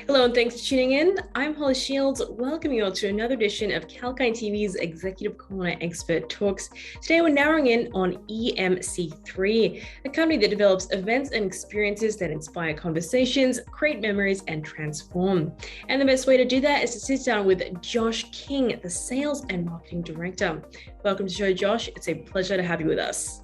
Hello and thanks for tuning in. I'm Holly Shields, welcoming you all to another edition of Kalkine TV's Executive Corner Expert Talks. Today we're narrowing in on EMC3, a company that develops events and experiences that inspire conversations, create memories, and transform. And the best way to do that is to sit down with Josh King, the Sales and Marketing Director. Welcome to the show, Josh. It's a pleasure to have you with us.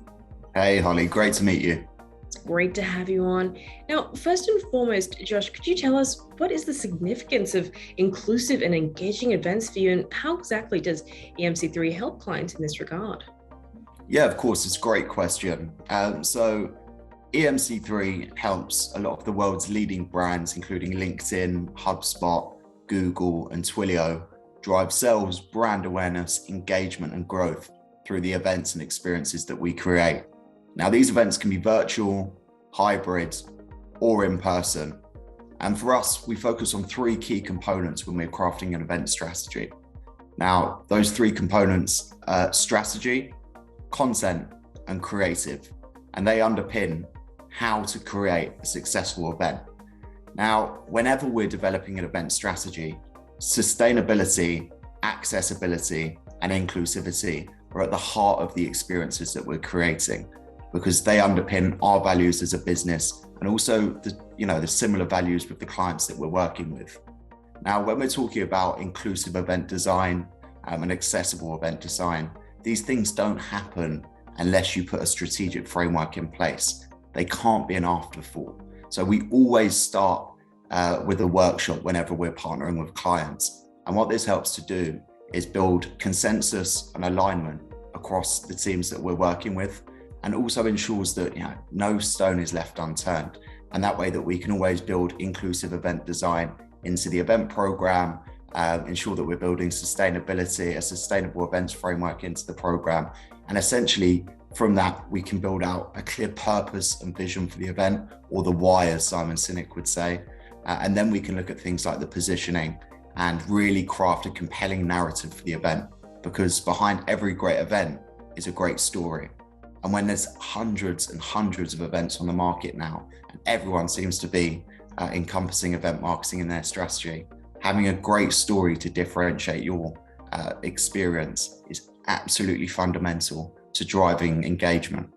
Hey, Holly. Great to meet you. It's great to have you on. Now, first and foremost, Josh, could you tell us what is the significance of inclusive and engaging events for you, and how exactly does EMC3 help clients in this regard? Yeah, of course. It's a great question. So EMC3 helps a lot of the world's leading brands, including LinkedIn, HubSpot, Google, and Twilio, drive sales, brand awareness, engagement, and growth through the events and experiences that we create. Now, these events can be virtual, hybrid, or in person. And for us, we focus on three key components when we're crafting an event strategy. Now, those three components are strategy, content, and creative, and they underpin how to create a successful event. Now, whenever we're developing an event strategy, sustainability, accessibility, and inclusivity are at the heart of the experiences that we're creating, because they underpin our values as a business and also the similar values with the clients that we're working with. Now, when we're talking about inclusive event design and accessible event design, these things don't happen unless you put a strategic framework in place. They can't be an afterthought. So we always start with a workshop whenever we're partnering with clients. And what this helps to do is build consensus and alignment across the teams that we're working with, and also ensures that no stone is left unturned. And that way that we can always build inclusive event design into the event program, ensure that we're building sustainability, a sustainable events framework into the program. And essentially from that, we can build out a clear purpose and vision for the event, or the why, as Simon Sinek would say. And then we can look at things like the positioning and really craft a compelling narrative for the event, because behind every great event is a great story. And when there's hundreds and hundreds of events on the market now, and everyone seems to be encompassing event marketing in their strategy, having a great story to differentiate your experience is absolutely fundamental to driving engagement.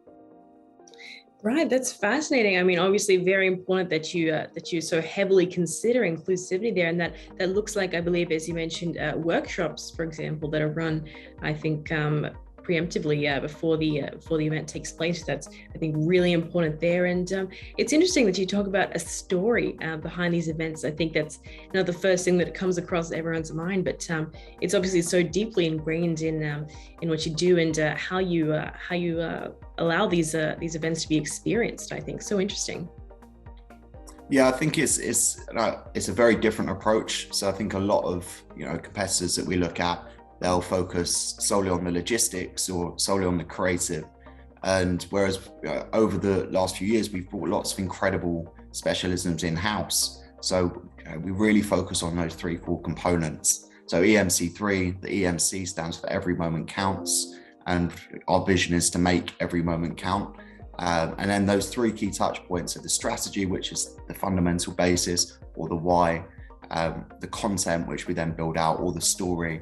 Right, that's fascinating. I mean, obviously, very important that you so heavily consider inclusivity there, and that looks like, I believe, as you mentioned, workshops, for example, that are run, I think, preemptively before the event takes place. That's, I think, really important there. And it's interesting that you talk about a story behind these events. I think that's not the first thing that comes across everyone's mind, but it's obviously so deeply ingrained in what you do, and how you allow these events to be experienced. I think so interesting. Yeah, I think it's a very different approach. So I think a lot of competitors that we look at, they'll focus solely on the logistics or solely on the creative. And whereas over the last few years, we've brought lots of incredible specialisms in-house. So we really focus on those three core components. So EMC3, the EMC stands for Every Moment Counts. And our vision is to make every moment count. And then those three key touch points are the strategy, which is the fundamental basis, or the why, the content, which we then build out, or the story,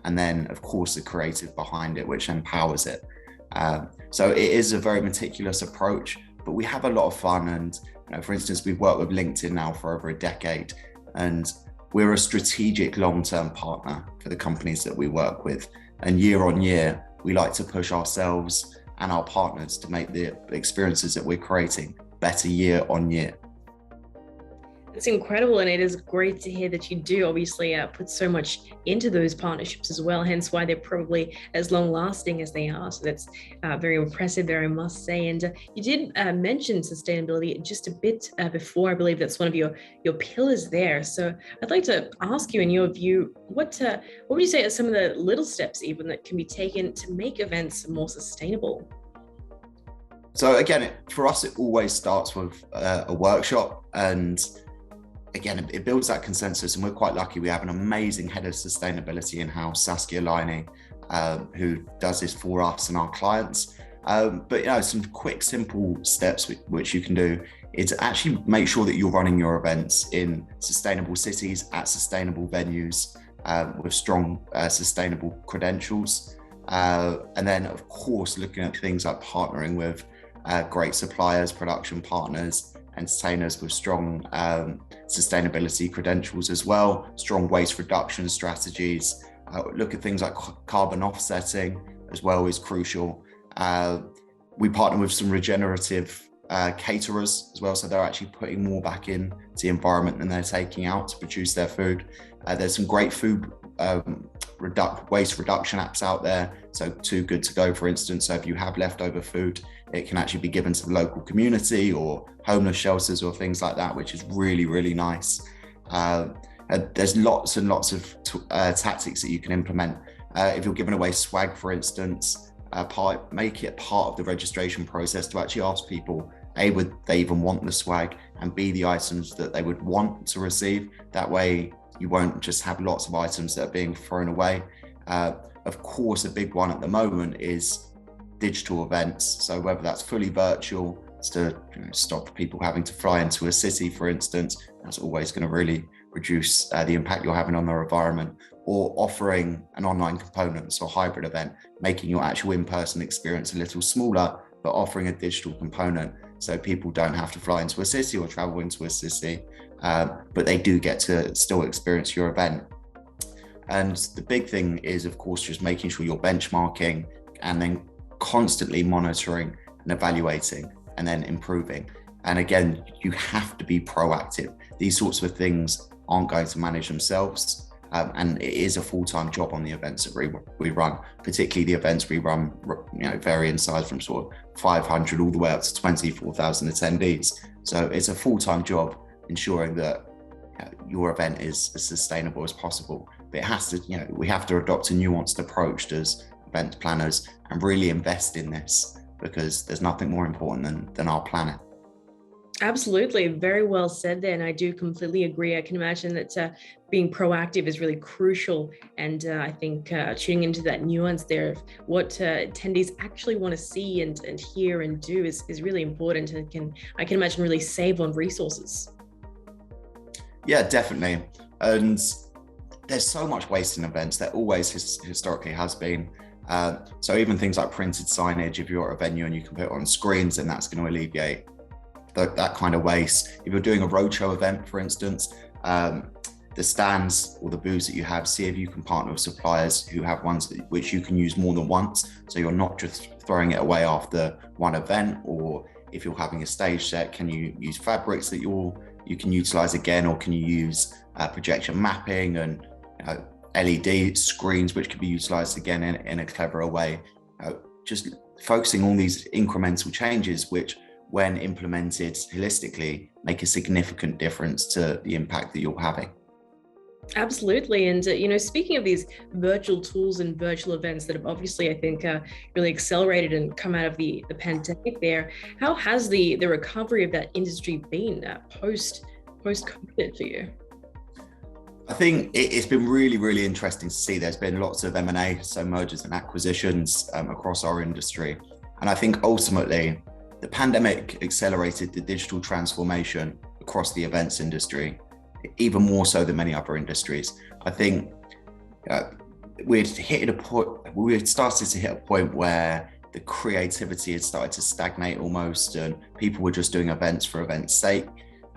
and then, of course, the creative behind it, which empowers it. So it is a very meticulous approach, but we have a lot of fun. And for instance, we've worked with LinkedIn now for over a decade, and we're a strategic long-term partner for the companies that we work with. And year on year, we like to push ourselves and our partners to make the experiences that we're creating better year on year. It's incredible, and it is great to hear that you do obviously put so much into those partnerships as well, hence why they're probably as long lasting as they are. So that's very impressive there, I must say. And you did mention sustainability just a bit before. I believe that's one of your pillars there. So I'd like to ask you, in your view, what would you say are some of the little steps even that can be taken to make events more sustainable? So again, for us, it always starts with a workshop, and again, it builds that consensus, and we're quite lucky. We have an amazing head of sustainability in-house, Saskia Liney, who does this for us and our clients. But some quick, simple steps which you can do is actually make sure that you're running your events in sustainable cities at sustainable venues with strong sustainable credentials. And then, of course, looking at things like partnering with great suppliers, production partners, entertainers with strong sustainability credentials as well, strong waste reduction strategies. Look at things like carbon offsetting as well is crucial. We partner with some regenerative caterers as well, so they're actually putting more back into the environment than they're taking out to produce their food. There's some great food waste reduction apps out there. So Too Good To Go, for instance. So if you have leftover food, it can actually be given to the local community or homeless shelters or things like that, which is really, really nice. There's lots and lots of tactics that you can implement. If you're giving away swag, for instance, make it part of the registration process to actually ask people, A, would they even want the swag, and B, the items that they would want to receive. That way you won't just have lots of items that are being thrown away. Of course, a big one at the moment is digital events. So whether that's fully virtual to stop people having to fly into a city, for instance, that's always going to really reduce the impact you're having on their environment, or offering an online component, so a hybrid event, making your actual in-person experience a little smaller, but offering a digital component so people don't have to fly into a city or travel into a city, but they do get to still experience your event. And the big thing is, of course, just making sure you're benchmarking and then constantly monitoring and evaluating and then improving. And again, you have to be proactive. These sorts of things aren't going to manage themselves. And it is a full-time job on the events that we run, particularly the events we run, vary in size from sort of 500 all the way up to 24,000 attendees. So it's a full-time job ensuring that your event is as sustainable as possible. But it has to, we have to adopt a nuanced approach as event planners and really invest in this, because there's nothing more important than our planet. Absolutely. Very well said there. And I do completely agree. I can imagine that being proactive is really crucial. And I think tuning into that nuance there of what attendees actually want to see and hear and do is really important, and I can imagine really save on resources. Yeah, definitely. And there's so much waste in events. There always historically has been. So even things like printed signage, if you're at a venue and you can put it on screens, then that's going to alleviate that kind of waste. If you're doing a roadshow event, for instance, the stands or the booths that you have, see if you can partner with suppliers who have ones which you can use more than once. So you're not just throwing it away after one event. Or if you're having a stage set, can you use fabrics that you can utilize again, or can you use projection mapping and LED screens which can be utilized again in a cleverer way? Just focusing on these incremental changes, which when implemented holistically make a significant difference to the impact that you're having. Absolutely. And, speaking of these virtual tools and virtual events that have obviously, I think, really accelerated and come out of the pandemic there, how has the recovery of that industry been post-COVID for you? I think it's been really, really interesting to see. There's been lots of M&A, so mergers and acquisitions across our industry. And I think ultimately, the pandemic accelerated the digital transformation across the events industry, even more so than many other industries. I think we had started to hit a point where the creativity had started to stagnate almost, and people were just doing events for events' sake.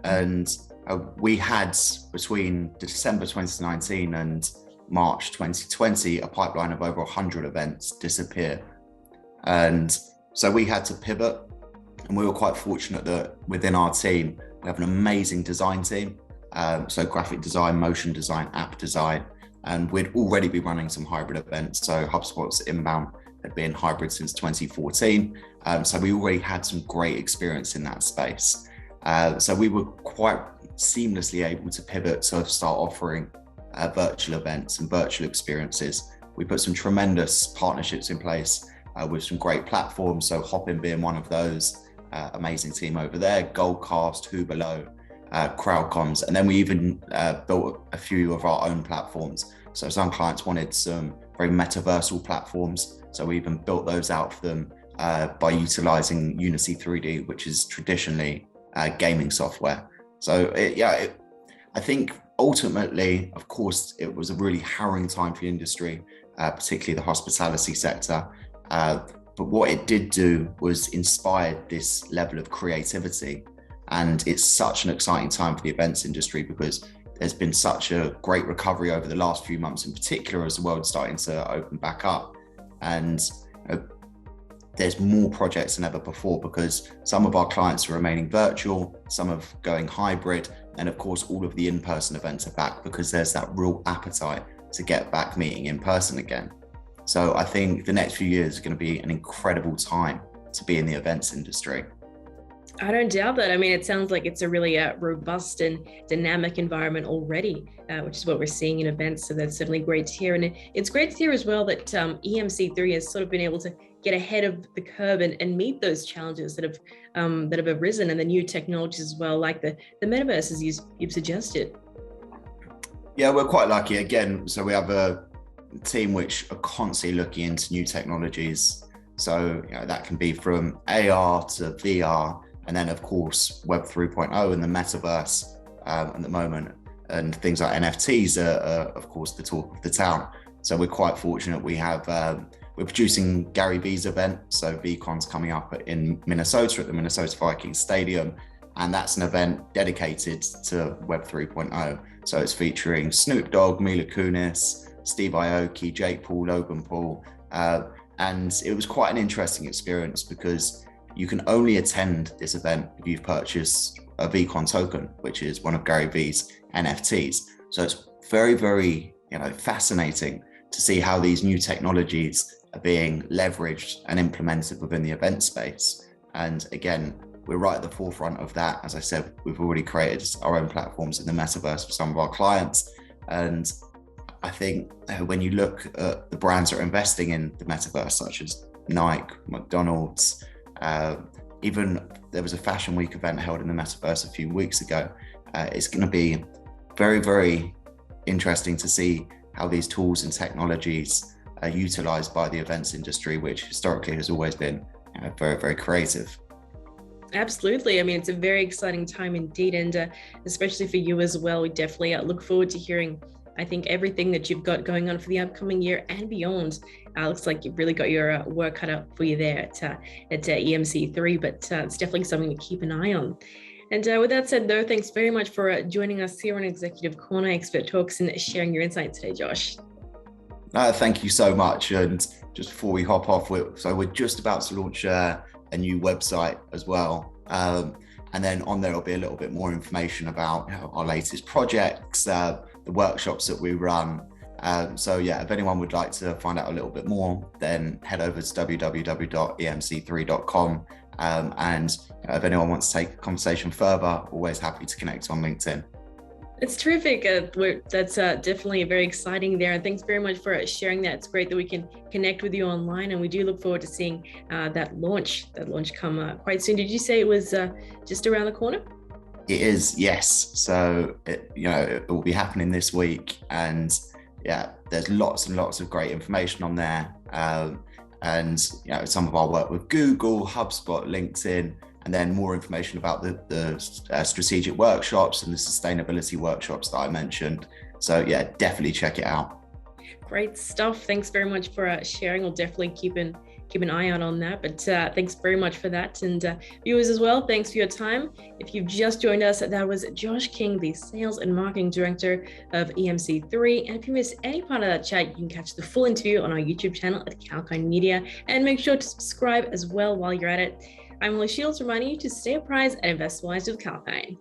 And we had, between December 2019 and March 2020, a pipeline of over 100 events disappear. And so we had to pivot. And we were quite fortunate that within our team, we have an amazing design team. So graphic design, motion design, app design, and we'd already be running some hybrid events. So HubSpot's Inbound had been hybrid since 2014. So we already had some great experience in that space. So we were quite seamlessly able to pivot to start offering virtual events and virtual experiences. We put some tremendous partnerships in place with some great platforms. So Hopin being one of those. Amazing team over there, Goldcast, Who Below, Crowdcoms, and then we even built a few of our own platforms. So some clients wanted some very metaversal platforms, so we even built those out for them by utilizing Unity 3D, which is traditionally gaming software. So I think ultimately, of course, it was a really harrowing time for the industry, particularly the hospitality sector. But what it did do was inspire this level of creativity. And it's such an exciting time for the events industry because there's been such a great recovery over the last few months, in particular, as the world's starting to open back up. And there's more projects than ever before because some of our clients are remaining virtual, some are going hybrid, and of course, all of the in-person events are back because there's that real appetite to get back meeting in person again. So I think the next few years are going to be an incredible time to be in the events industry. I don't doubt that. I mean, it sounds like it's a really robust and dynamic environment already, which is what we're seeing in events. So that's certainly great to hear. And it's great to hear as well that EMC3 has sort of been able to get ahead of the curve and meet those challenges that have arisen, and the new technologies as well, like the metaverse, as you've suggested. Yeah, we're quite lucky again. So we have a team which are constantly looking into new technologies. So that can be from AR to VR. And then, of course, Web 3.0 and the metaverse at the moment, and things like NFTs are, of course, the talk of the town. So we're quite fortunate. We're producing Gary V's event. So VCon's coming up in Minnesota at the Minnesota Vikings Stadium. And that's an event dedicated to Web 3.0. So it's featuring Snoop Dogg, Mila Kunis, Steve Aoki, Jake Paul, Logan Paul. And it was quite an interesting experience because you can only attend this event if you've purchased a VCon token, which is one of Gary V's NFTs. So it's very, very fascinating to see how these new technologies are being leveraged and implemented within the event space. And again, we're right at the forefront of that. As I said, we've already created our own platforms in the metaverse for some of our clients. And I think when you look at the brands that are investing in the metaverse, such as Nike, McDonald's, even there was a Fashion Week event held in the metaverse a few weeks ago. It's going to be very, very interesting to see how these tools and technologies are utilized by the events industry, which historically has always been very, very creative. Absolutely. I mean, it's a very exciting time indeed. And especially for you as well, we definitely look forward to hearing, I think, everything that you've got going on for the upcoming year and beyond. Looks like you've really got your work cut out for you there at EMC3, but it's definitely something to keep an eye on. And with that said, though, thanks very much for joining us here on Executive Corner Expert Talks and sharing your insights today, Josh. Thank you so much. And just before we hop off, we're just about to launch a new website as well. And then on there will be a little bit more information about our latest projects, the workshops that we run. So yeah, if anyone would like to find out a little bit more, then head over to www.emc3.com. And if anyone wants to take a conversation further, always happy to connect on LinkedIn. It's terrific. That's definitely very exciting there. And thanks very much for sharing that. It's great that we can connect with you online, and we do look forward to seeing that launch come quite soon. Did you say it was just around the corner? It is, yes. So it will be happening this week, and yeah, there's lots and lots of great information on there. And some of our work with Google, HubSpot, LinkedIn, and then more information about the strategic workshops and the sustainability workshops that I mentioned. So yeah, definitely check it out. Great stuff. Thanks very much for sharing. We'll definitely keep an eye out on that. But thanks very much for that. And viewers as well, thanks for your time. If you've just joined us, that was Josh King, the Sales and Marketing Director of EMC3. And if you missed any part of that chat, you can catch the full interview on our YouTube channel at Kalkine Media. And make sure to subscribe as well while you're at it. I'm Melissa Shields, reminding you to stay apprised and invest wisely with Kalkine.